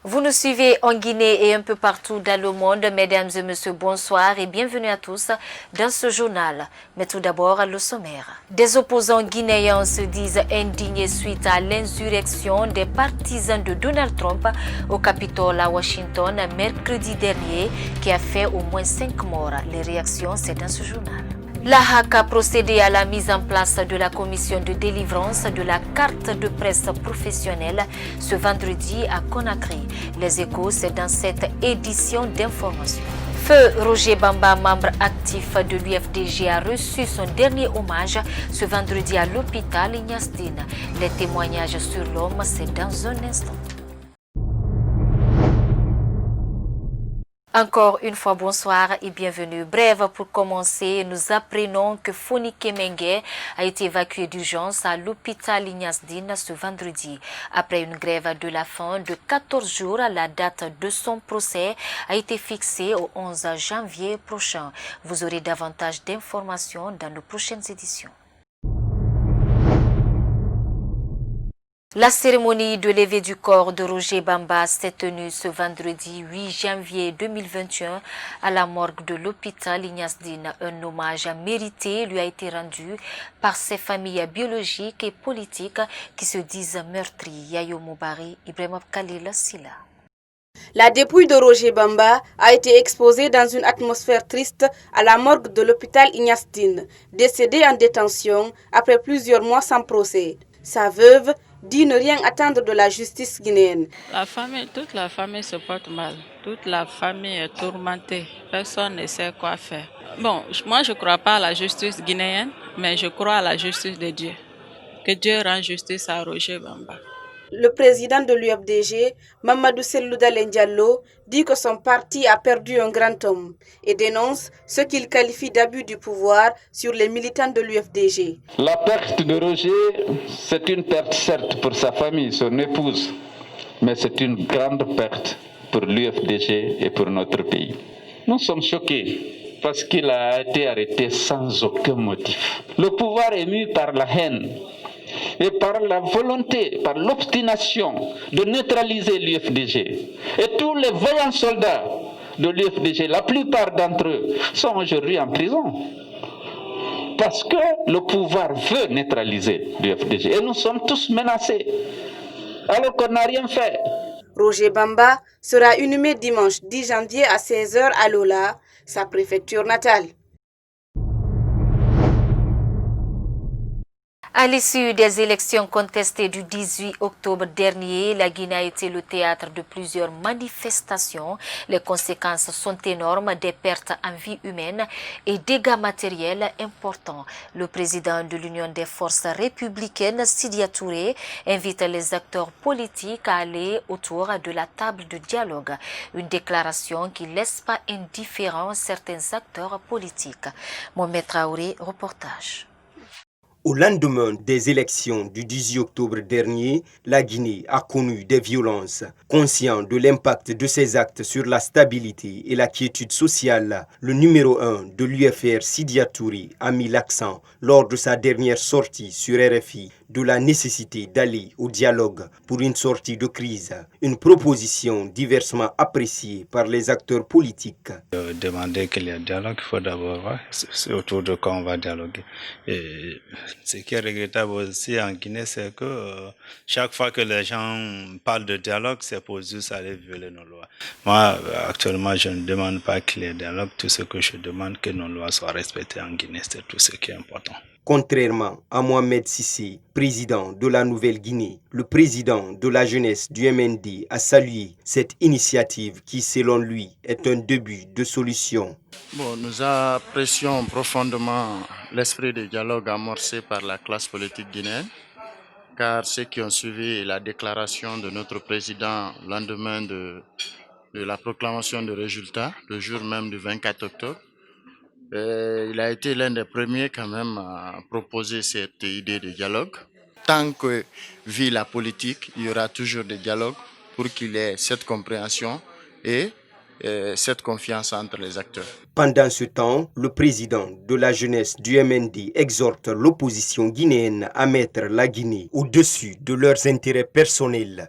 Vous nous suivez en Guinée et un peu partout dans le monde. Mesdames et messieurs, bonsoir et bienvenue à tous dans ce journal. Mais tout d'abord, le sommaire. Des opposants guinéens se disent indignés suite à l'insurrection des partisans de Donald Trump au Capitole à Washington mercredi dernier qui a fait au moins 5 morts. Les réactions, c'est dans ce journal. La HAC a procédé à la mise en place de la commission de délivrance de la carte de presse professionnelle ce vendredi à Conakry. Les échos, c'est dans cette édition d'information. Feu Roger Bamba, membre actif de l'UFDG, a reçu son dernier hommage ce vendredi à l'hôpital Ignace Dine. Les témoignages sur l'homme, c'est dans un instant. Encore une fois, bonsoir et bienvenue. Bref, pour commencer, nous apprenons que Fonike Mengue a été évacué d'urgence à l'hôpital Ignace Dine ce vendredi. Après une grève de la faim de 14 jours, la date de son procès a été fixée au 11 janvier prochain. Vous aurez davantage d'informations dans nos prochaines éditions. La cérémonie de levée du corps de Roger Bamba s'est tenue ce vendredi 8 janvier 2021 à la morgue de l'hôpital Ignace Dine. Un hommage mérité lui a été rendu par ses familles biologiques et politiques qui se disent meurtries. Yayo Moubari, Ibrahim Khalil Silla. La dépouille de Roger Bamba a été exposée dans une atmosphère triste à la morgue de l'hôpital Ignace Dine, décédé en détention après plusieurs mois sans procès. Sa veuve dit ne rien attendre de la justice guinéenne. Toute la famille se porte mal. Toute la famille est tourmentée. Personne ne sait quoi faire. Bon, moi je ne crois pas à la justice guinéenne, mais je crois à la justice de Dieu. Que Dieu rende justice à Roger Bamba. Le président de l'UFDG, Mamadou Sellou Dalein Diallo, dit que son parti a perdu un grand homme et dénonce ce qu'il qualifie d'abus du pouvoir sur les militants de l'UFDG. La perte de Roger, c'est une perte certes pour sa famille, son épouse, mais c'est une grande perte pour l'UFDG et pour notre pays. Nous sommes choqués parce qu'il a été arrêté sans aucun motif. Le pouvoir est mu par la haine et par la volonté, par l'obstination de neutraliser l'UFDG. Et tous les vaillants soldats de l'UFDG, la plupart d'entre eux, sont aujourd'hui en prison. Parce que le pouvoir veut neutraliser l'UFDG. Et nous sommes tous menacés, alors qu'on n'a rien fait. Roger Bamba sera inhumé dimanche 10 janvier à 16h à Lola, sa préfecture natale. À l'issue des élections contestées du 18 octobre dernier, la Guinée a été le théâtre de plusieurs manifestations. Les conséquences sont énormes, des pertes en vie humaine et dégâts matériels importants. Le président de l'Union des forces républicaines, Sidya Touré, invite les acteurs politiques à aller autour de la table de dialogue. Une déclaration qui ne laisse pas indifférents certains acteurs politiques. Mohamed Traoré, reportage. Au lendemain des élections du 18 octobre dernier, la Guinée a connu des violences. Conscient de l'impact de ces actes sur la stabilité et la quiétude sociale, le numéro 1 de l'UFR, Sidya Touré, a mis l'accent lors de sa dernière sortie sur RFI de la nécessité d'aller au dialogue pour une sortie de crise, une proposition diversement appréciée par les acteurs politiques. Demander qu'il y ait un dialogue, il faut d'abord voir c'est autour de quoi on va dialoguer. Et ce qui est regrettable aussi en Guinée, c'est que chaque fois que les gens parlent de dialogue, c'est pour juste aller violer nos lois. Moi, actuellement, je ne demande pas qu'il y ait un dialogue. Tout ce que je demande, que nos lois soient respectées en Guinée, c'est tout ce qui est important. Contrairement à Mohamed Sissé, président de la Nouvelle-Guinée, le président de la jeunesse du MND a salué cette initiative qui, selon lui, est un début de solution. Bon, nous apprécions profondément l'esprit de dialogue amorcé par la classe politique guinéenne, car ceux qui ont suivi la déclaration de notre président le lendemain de la proclamation de résultats, le jour même du 24 octobre, il a été l'un des premiers quand même à proposer cette idée de dialogue. Tant que vit la politique, il y aura toujours des dialogues pour qu'il y ait cette compréhension et cette confiance entre les acteurs. Pendant ce temps, le président de la jeunesse du MND exhorte l'opposition guinéenne à mettre la Guinée au-dessus de leurs intérêts personnels.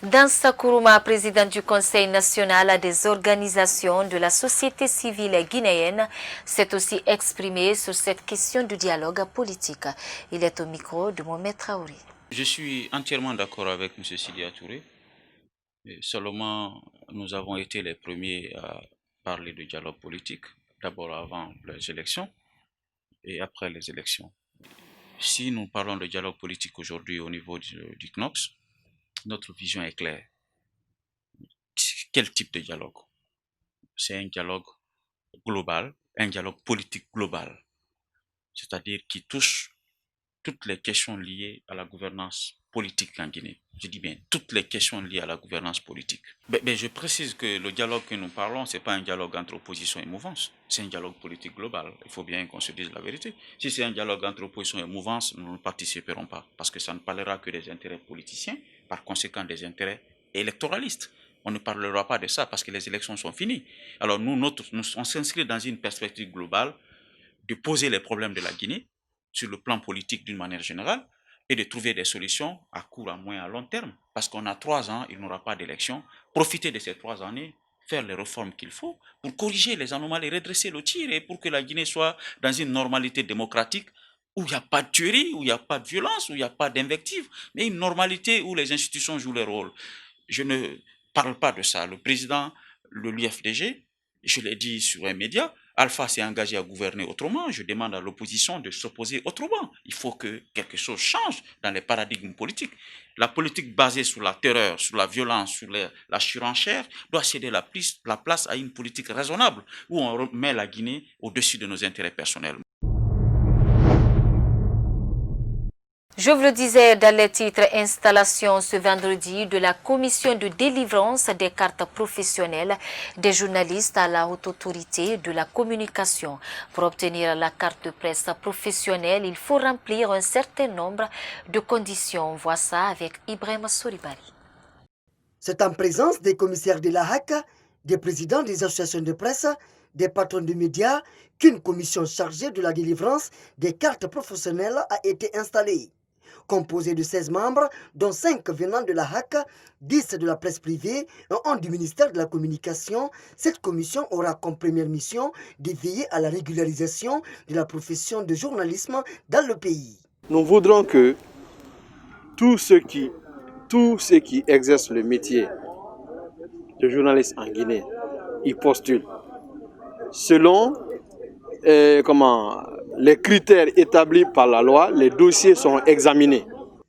Dans Kourouma, président du Conseil national des organisations de la société civile guinéenne, s'est aussi exprimé sur cette question du dialogue politique. Il est au micro de Mohamed Traoré. Je suis entièrement d'accord avec M. Sidia Touré. Seulement, nous avons été les premiers à parler de dialogue politique, d'abord avant les élections et après les élections. Si nous parlons de dialogue politique aujourd'hui au niveau du CNOX, notre vision est claire. Quel type de dialogue? C'est un dialogue global, un dialogue politique global, c'est-à-dire qui touche toutes les questions liées à la gouvernance politique en Guinée. Je dis bien toutes les questions liées à la gouvernance politique. Mais je précise que le dialogue que nous parlons, ce n'est pas un dialogue entre opposition et mouvance, c'est un dialogue politique global. Il faut bien qu'on se dise la vérité. Si c'est un dialogue entre opposition et mouvance, nous ne participerons pas, parce que ça ne parlera que des intérêts politiciens, par conséquent des intérêts électoralistes. On ne parlera pas de ça parce que les élections sont finies. Alors on s'inscrit dans une perspective globale de poser les problèmes de la Guinée sur le plan politique d'une manière générale et de trouver des solutions à court, à moyen, à long terme. Parce qu'on a 3 ans, il n'y aura pas d'élection. Profiter de ces 3 années, faire les réformes qu'il faut pour corriger les anomalies, redresser le tir et pour que la Guinée soit dans une normalité démocratique où il n'y a pas de tuerie, où il n'y a pas de violence, où il n'y a pas d'invective, mais une normalité où les institutions jouent leur rôle. Je ne parle pas de ça. Le président, l'UFDG, je l'ai dit sur un média, Alpha s'est engagé à gouverner autrement. Je demande à l'opposition de s'opposer autrement. Il faut que quelque chose change dans les paradigmes politiques. La politique basée sur la terreur, sur la violence, sur la surenchère doit céder la place à une politique raisonnable où on met la Guinée au-dessus de nos intérêts personnels. Je vous le disais dans les titres, installation ce vendredi de la commission de délivrance des cartes professionnelles des journalistes à la haute autorité de la communication. Pour obtenir la carte de presse professionnelle, il faut remplir un certain nombre de conditions. On voit ça avec Ibrahim Souribari. C'est en présence des commissaires de la HAC, des présidents des associations de presse, des patrons de médias qu'une commission chargée de la délivrance des cartes professionnelles a été installée. Composée de 16 membres, dont 5 venant de la HAC, 10 de la presse privée et 1 du ministère de la Communication, cette commission aura comme première mission de veiller à la régularisation de la profession de journalisme dans le pays. Nous voudrons que tous ceux qui exercent le métier de journaliste en Guinée, ils postulent selon les critères établis par la loi. Les dossiers sont examinés.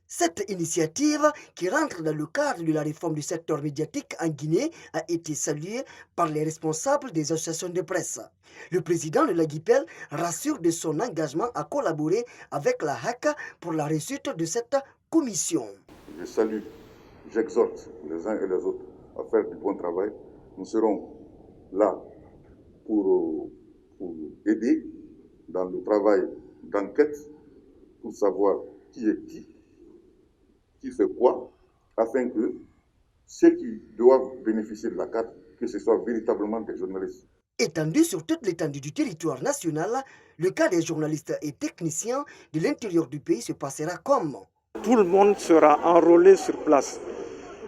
Cette initiative, qui rentre dans le cadre de la réforme du secteur médiatique en Guinée, a été saluée par les responsables des associations de presse. Le président de la GIPEL rassure de son engagement à collaborer avec la HAC pour la réussite de cette commission. Je salue, j'exhorte les uns et les autres à faire du bon travail. Nous serons là pour aider dans le travail d'enquête, pour savoir qui est qui fait quoi, afin que ceux qui doivent bénéficier de la carte, que ce soit véritablement des journalistes. Étendu sur toute l'étendue du territoire national, le cas des journalistes et techniciens de l'intérieur du pays se passera comme. Tout le monde sera enrôlé sur place.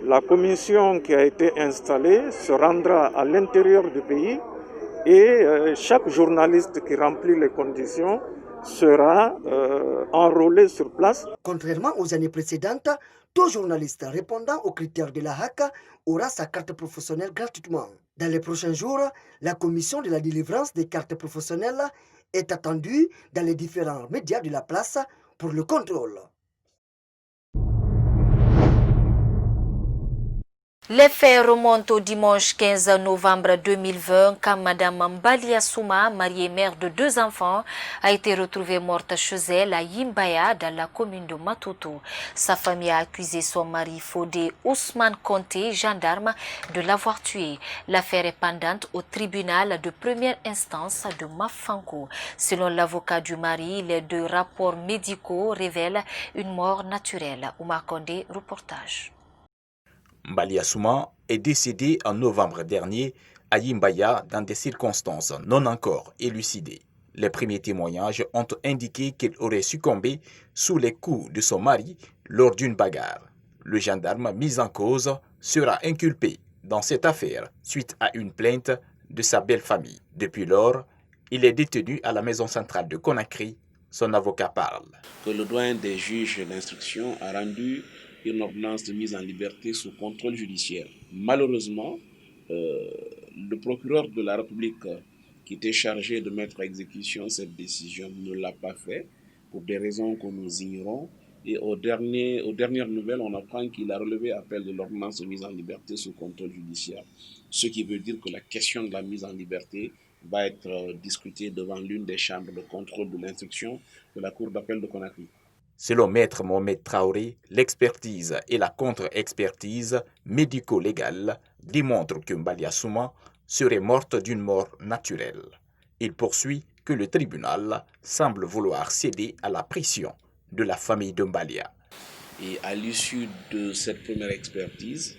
La commission qui a été installée se rendra à l'intérieur du pays et chaque journaliste qui remplit les conditions sera enrôlé sur place. Contrairement aux années précédentes, tout journaliste répondant aux critères de la HAC aura sa carte professionnelle gratuitement. Dans les prochains jours, la commission de la délivrance des cartes professionnelles est attendue dans les différents médias de la place pour le contrôle. Les faits remontent au dimanche 15 novembre 2020 quand Mme Mbalia Souma, mariée et mère de 2 enfants, a été retrouvée morte chez elle à Yimbaya dans la commune de Matoto. Sa famille a accusé son mari Fodé Ousmane Conté, gendarme, de l'avoir tué. L'affaire est pendante au tribunal de première instance de Mafanko. Selon l'avocat du mari, les 2 rapports médicaux révèlent une mort naturelle. Oumar Kondé, reportage. Mbalia Souma est décédé en novembre dernier à Yimbaya dans des circonstances non encore élucidées. Les premiers témoignages ont indiqué qu'elle aurait succombé sous les coups de son mari lors d'une bagarre. Le gendarme mis en cause sera inculpé dans cette affaire suite à une plainte de sa belle famille. Depuis lors, il est détenu à la maison centrale de Conakry. Son avocat parle. Que le doyen des juges d'instruction a rendu une ordonnance de mise en liberté sous contrôle judiciaire. Malheureusement, le procureur de la République qui était chargé de mettre à exécution cette décision ne l'a pas fait pour des raisons que nous ignorons. Et aux dernières nouvelles, on apprend qu'il a relevé appel de l'ordonnance de mise en liberté sous contrôle judiciaire. Ce qui veut dire que la question de la mise en liberté va être discutée devant l'une des chambres de contrôle de l'instruction de la Cour d'appel de Conakry. Selon Maître Mohamed Traoré, l'expertise et la contre-expertise médico-légale démontrent que Mbalia Souma serait morte d'une mort naturelle. Il poursuit que le tribunal semble vouloir céder à la pression de la famille de Mbalia. Et à l'issue de cette première expertise,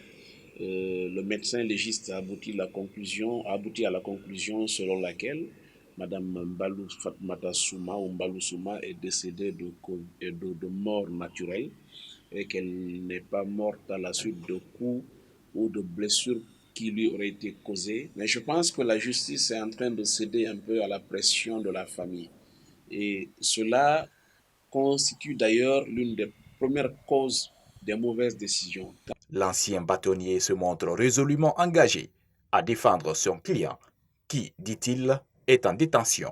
le médecin légiste a abouti à la conclusion selon laquelle Madame Mbalou Fatmata Souma ou Mbalou Souma est décédée de mort naturelle et qu'elle n'est pas morte à la suite de coups ou de blessures qui lui auraient été causées. Mais je pense que la justice est en train de céder un peu à la pression de la famille. Et cela constitue d'ailleurs l'une des premières causes des mauvaises décisions. L'ancien bâtonnier se montre résolument engagé à défendre son client qui, dit-il, est en détention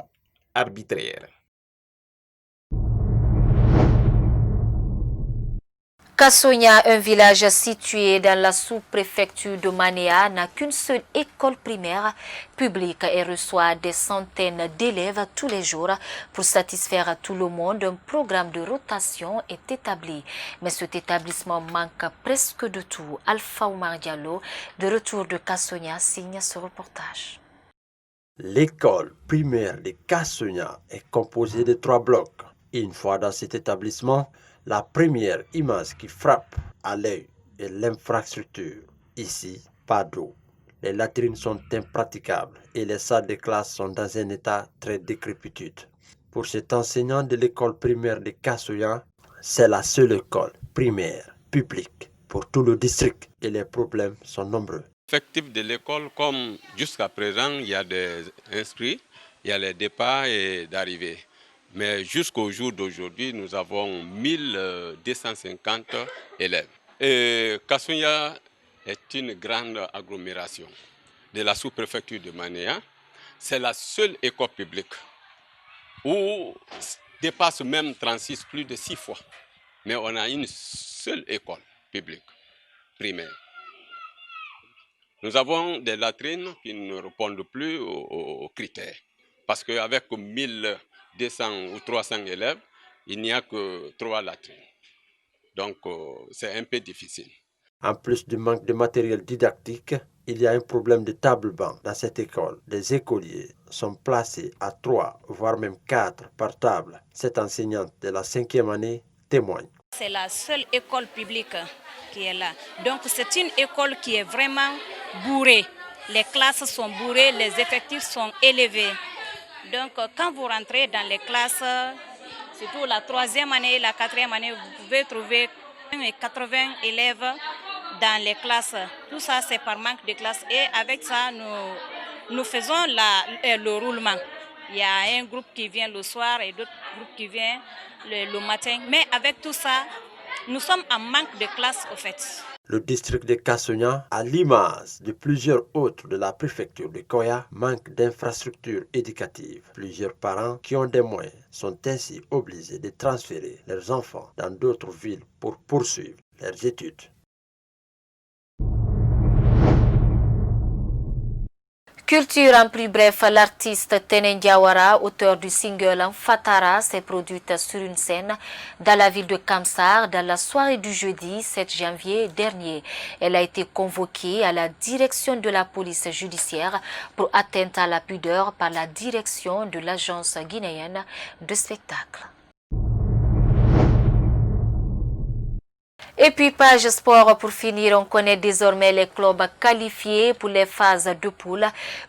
arbitraire. Kassonia, un village situé dans la sous-préfecture de Manéa, n'a qu'une seule école primaire publique et reçoit des centaines d'élèves tous les jours. Pour satisfaire à tout le monde, un programme de rotation est établi. Mais cet établissement manque presque de tout. Alpha Oumar Diallo, de retour de Kassonia, signe ce reportage. L'école primaire de Kassonia est composée de 3 blocs. Une fois dans cet établissement, la première image qui frappe à l'œil est l'infrastructure. Ici, pas d'eau. Les latrines sont impraticables et les salles de classe sont dans un état très décrépitude. Pour cet enseignant de l'école primaire de Kassonia, c'est la seule école primaire publique pour tout le district et les problèmes sont nombreux. L'effectif de l'école, comme jusqu'à présent, il y a des inscrits, il y a les départs et d'arrivées. Mais jusqu'au jour d'aujourd'hui, nous avons 1250 élèves. Et Kassonia est une grande agglomération de la sous-préfecture de Manéa. C'est la seule école publique où dépasse même 36 plus de 6 fois. Mais on a une seule école publique primaire. Nous avons des latrines qui ne répondent plus aux critères. Parce qu'avec 1200 ou 300 élèves, il n'y a que 3 latrines. Donc, c'est un peu difficile. En plus du manque de matériel didactique, il y a un problème de table-banc dans cette école. Les écoliers sont placés à 3, voire même 4 par table. Cette enseignante de la 5e année témoigne. C'est la seule école publique qui est là. Donc, c'est une école qui est vraiment bourrée. Les classes sont bourrées, les effectifs sont élevés. Donc, quand vous rentrez dans les classes, surtout la 3e année et la 4e année, vous pouvez trouver 80 élèves dans les classes. Tout ça, c'est par manque de classes. Et avec ça, nous faisons le roulement. Il y a un groupe qui vient le soir et d'autres groupes qui viennent le matin. Mais avec tout ça, nous sommes en manque de classes, au fait. Le district de Kassonia, à l'image de plusieurs autres de la préfecture de Koya, manque d'infrastructures éducatives. Plusieurs parents qui ont des moyens sont ainsi obligés de transférer leurs enfants dans d'autres villes pour poursuivre leurs études. Culture en plus bref, l'artiste Tenen Diawara, auteur du single Fatara, s'est produite sur une scène dans la ville de Kamsar dans la soirée du jeudi 7 janvier dernier. Elle a été convoquée à la direction de la police judiciaire pour atteinte à la pudeur par la direction de l'agence guinéenne de spectacle. Et puis, page sport pour finir, on connaît désormais les clubs qualifiés pour les phases de poule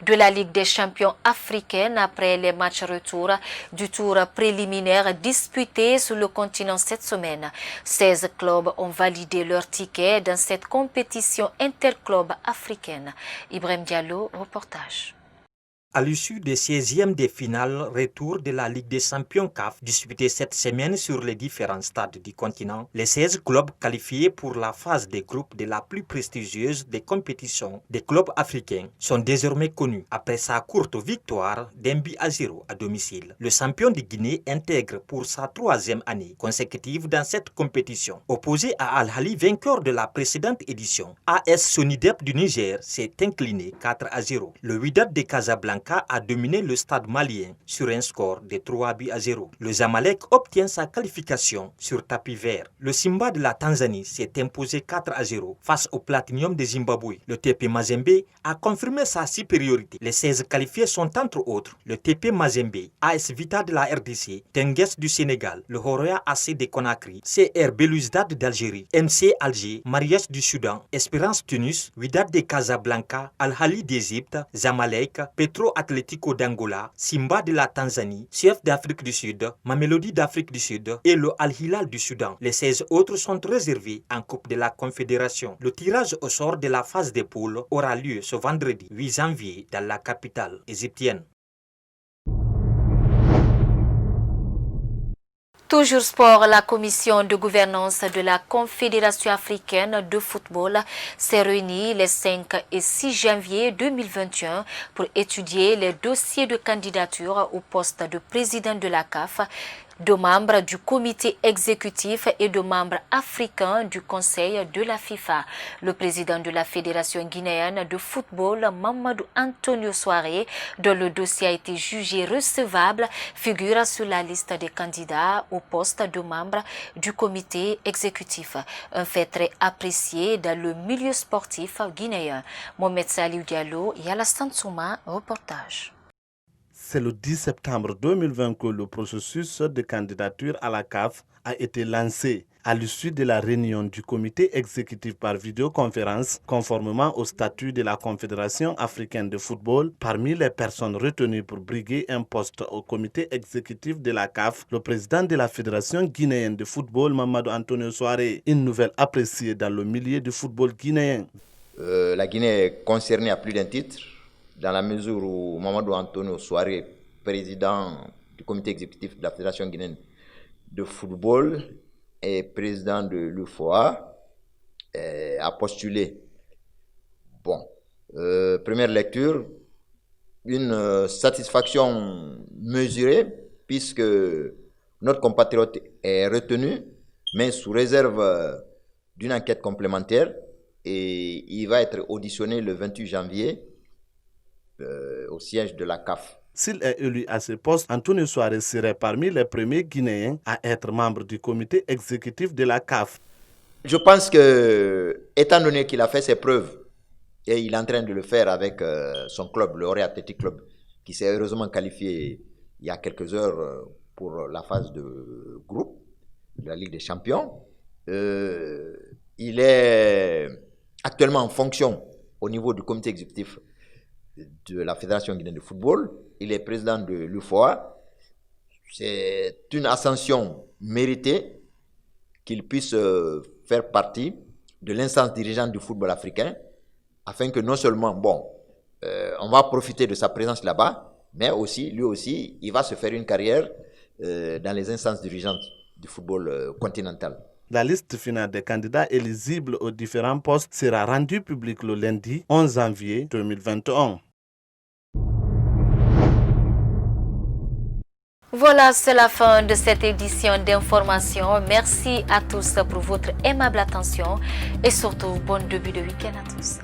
de la Ligue des champions africaine après les matchs retour du tour préliminaire disputé sur le continent cette semaine. 16 clubs ont validé leur ticket dans cette compétition interclub africaine. Ibrahim Diallo, reportage. À l'issue des 16e des finales retour de la Ligue des champions CAF disputée cette semaine sur les différents stades du continent, les 16 clubs qualifiés pour la phase des groupes de la plus prestigieuse des compétitions des clubs africains sont désormais connus après sa courte victoire d'1-0 à domicile. Le champion de Guinée intègre pour sa 3e année consécutive dans cette compétition. Opposé à Al-Ahly, vainqueur de la précédente édition, AS Sonidep du Niger s'est incliné 4-0. Le Wydad de Casablanca a dominé le stade malien sur un score de 3-0. Le Zamalek obtient sa qualification sur tapis vert. Le Simba de la Tanzanie s'est imposé 4-0 face au Platinum de Zimbabwe. Le TP Mazembe a confirmé sa supériorité. Les 16 qualifiés sont entre autres le TP Mazembe, AS Vita de la RDC, Tengues du Sénégal, le Horoya AC de Conakry, CR Belouizdad d'Algérie, MC Alger, Mariès du Soudan, Espérance Tunis, Wydad de Casablanca, Al-Ahly d'Égypte, Zamalek, Petro Atlético d'Angola, Simba de la Tanzanie, CF d'Afrique du Sud, Mamelodi d'Afrique du Sud et le Al-Hilal du Soudan. Les 16 autres sont réservés en Coupe de la Confédération. Le tirage au sort de la phase des poules aura lieu ce vendredi 8 janvier dans la capitale égyptienne. Toujours sport, la commission de gouvernance de la Confédération africaine de football s'est réunie les 5 et 6 janvier 2021 pour étudier les dossiers de candidature au poste de président de la CAF, de membres du comité exécutif et de membres africains du conseil de la FIFA. Le président de la Fédération guinéenne de football, Mamadou Antonio Souare, dont le dossier a été jugé recevable, figure sur la liste des candidats au poste de membre du comité exécutif. Un fait très apprécié dans le milieu sportif guinéen. Mohamed Salih Diallo et Alassane Souma, reportage. C'est le 10 septembre 2020 que le processus de candidature à la CAF a été lancé à l'issue de la réunion du comité exécutif par vidéoconférence conformément au statut de la Confédération africaine de football. Parmi les personnes retenues pour briguer un poste au comité exécutif de la CAF, le président de la Fédération guinéenne de football, Mamadou Antonio Souare, une nouvelle appréciée dans le milieu du football guinéen. La Guinée est concernée à plus d'un titre, dans la mesure où Mamadou Antonio Souare, président du comité exécutif de la Fédération guinéenne de football et président de l'UFOA, a postulé. Bon, première lecture, une satisfaction mesurée puisque notre compatriote est retenu, mais sous réserve d'une enquête complémentaire, et il va être auditionné le 28 janvier au siège de la CAF. S'il est élu à ce poste, Antonio Souare serait parmi les premiers Guinéens à être membre du comité exécutif de la CAF. Je pense que, étant donné qu'il a fait ses preuves, et il est en train de le faire avec son club, le Horoya Athletic Club, qui s'est heureusement qualifié il y a quelques heures pour la phase de groupe de la Ligue des Champions, il est actuellement en fonction au niveau du comité exécutif de la Fédération guinéenne de football. Il est président de l'UFOA. C'est une ascension méritée qu'il puisse faire partie de l'instance dirigeante du football africain, afin que non seulement, on va profiter de sa présence là-bas, mais aussi, lui aussi, il va se faire une carrière dans les instances dirigeantes du football continental. La liste finale des candidats éligibles aux différents postes sera rendue publique le lundi 11 janvier 2021. Voilà, c'est la fin de cette édition d'information. Merci à tous pour votre aimable attention et surtout bon début de week-end à tous.